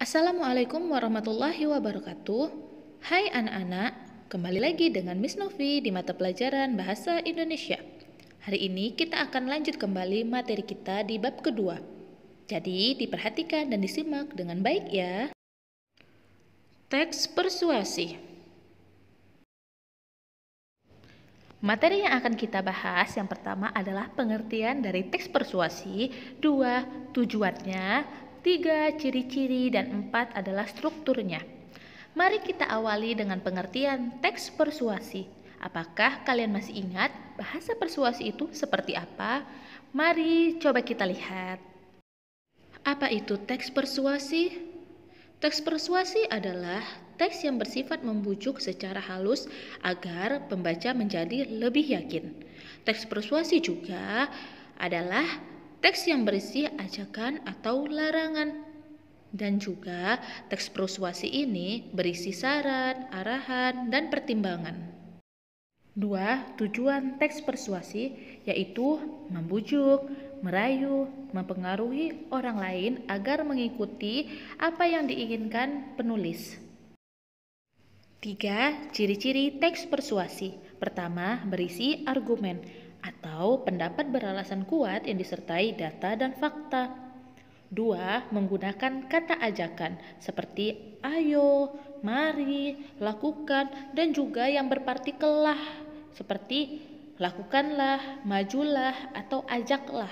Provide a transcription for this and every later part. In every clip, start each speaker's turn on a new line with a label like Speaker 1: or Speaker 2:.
Speaker 1: Assalamualaikum warahmatullahi wabarakatuh. Hai anak-anak, kembali lagi dengan Miss Novi di mata pelajaran Bahasa Indonesia. Hari ini kita akan lanjut kembali materi kita di bab kedua. Jadi diperhatikan dan disimak dengan baik ya. Teks persuasi. Materi yang akan kita bahas yang pertama adalah pengertian dari teks persuasi, 2 tujuannya, 3 ciri-ciri, dan 4 adalah strukturnya. Mari kita awali dengan pengertian teks persuasi. Apakah kalian masih ingat bahasa persuasi itu seperti apa? Mari coba kita lihat. Apa itu teks persuasi? Teks persuasi adalah teks yang bersifat membujuk secara halus agar pembaca menjadi lebih yakin. Teks persuasi juga adalah teks yang berisi ajakan atau larangan. Dan juga teks persuasi ini berisi saran, arahan, dan pertimbangan. 2 tujuan teks persuasi yaitu membujuk, merayu, mempengaruhi orang lain agar mengikuti apa yang diinginkan penulis. 3 ciri-ciri teks persuasi. Pertama, berisi argumen atau pendapat beralasan kuat yang disertai data dan fakta. 2 menggunakan kata ajakan seperti ayo, mari, lakukan, dan juga yang berpartikel lah seperti lakukanlah, majulah, atau ajaklah.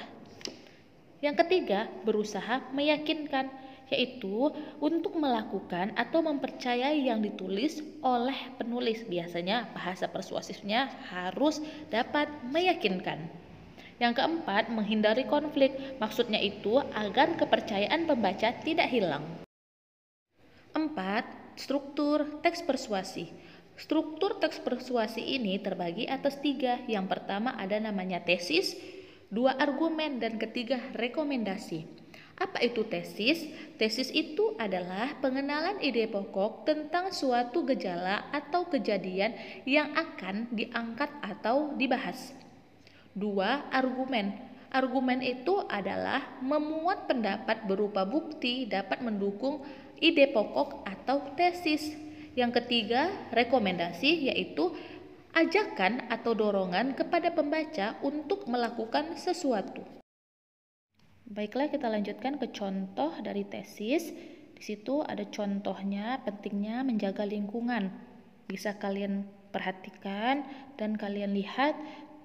Speaker 1: Yang ketiga, berusaha meyakinkan, yaitu untuk melakukan atau mempercayai yang ditulis oleh penulis. Biasanya bahasa persuasifnya harus dapat meyakinkan. Yang keempat, menghindari konflik. Maksudnya itu agar kepercayaan pembaca tidak hilang. 4. Struktur teks persuasi. Struktur teks persuasi ini terbagi atas 3. Yang pertama ada namanya tesis, 2 argumen, dan ketiga rekomendasi. Apa itu tesis? Tesis itu adalah pengenalan ide pokok tentang suatu gejala atau kejadian yang akan diangkat atau dibahas. 2 argumen. Argumen itu adalah memuat pendapat berupa bukti dapat mendukung ide pokok atau tesis. Yang ketiga, rekomendasi, yaitu ajakan atau dorongan kepada pembaca untuk melakukan sesuatu. Baiklah, kita lanjutkan ke contoh dari tesis. Di situ ada contohnya, pentingnya menjaga lingkungan. Bisa kalian perhatikan dan kalian lihat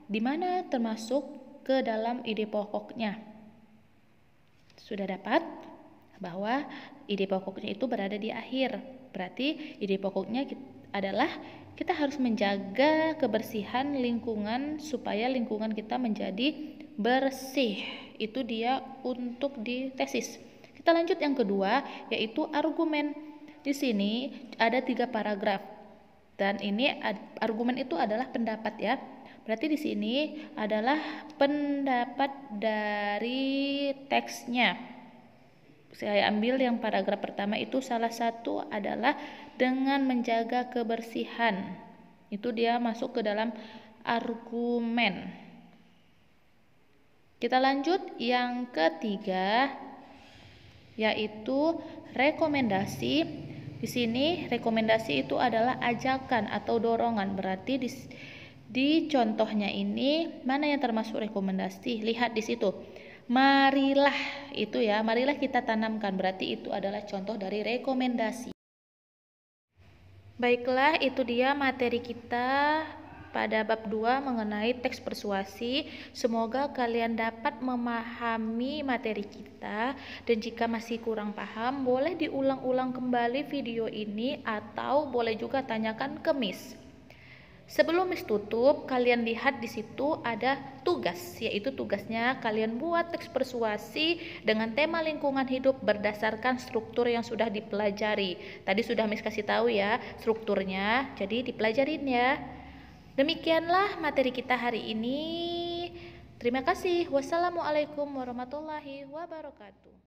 Speaker 1: di mana termasuk ke dalam ide pokoknya. Sudah dapat bahwa ide pokoknya itu berada di akhir. Berarti ide pokoknya adalah kita harus menjaga kebersihan lingkungan supaya lingkungan kita menjadi bersih. Itu dia untuk di tesis. Kita lanjut yang kedua, yaitu argumen. Di sini ada 3 paragraf. Dan ini argumen itu adalah pendapat ya. Berarti di sini adalah pendapat dari teksnya. Saya ambil yang paragraf pertama itu, salah satu adalah dengan menjaga kebersihan. Itu dia masuk ke dalam argumen. Kita lanjut yang ketiga, yaitu rekomendasi. Di sini rekomendasi itu adalah ajakan atau dorongan. Berarti di contohnya ini mana yang termasuk rekomendasi? Lihat di situ. Marilah itu ya, marilah kita tanamkan. Berarti itu adalah contoh dari rekomendasi. Baiklah, itu dia materi kita pada bab 2 mengenai teks persuasi. Semoga kalian dapat memahami materi kita, dan jika masih kurang paham boleh diulang-ulang kembali video ini atau boleh juga tanyakan ke Miss. Sebelum Miss tutup, kalian lihat di situ ada tugas, yaitu tugasnya kalian buat teks persuasi dengan tema lingkungan hidup berdasarkan struktur yang sudah dipelajari. Tadi sudah Miss kasih tahu ya strukturnya, jadi dipelajarin ya. Demikianlah materi kita hari ini. Terima kasih. Wassalamualaikum warahmatullahi wabarakatuh.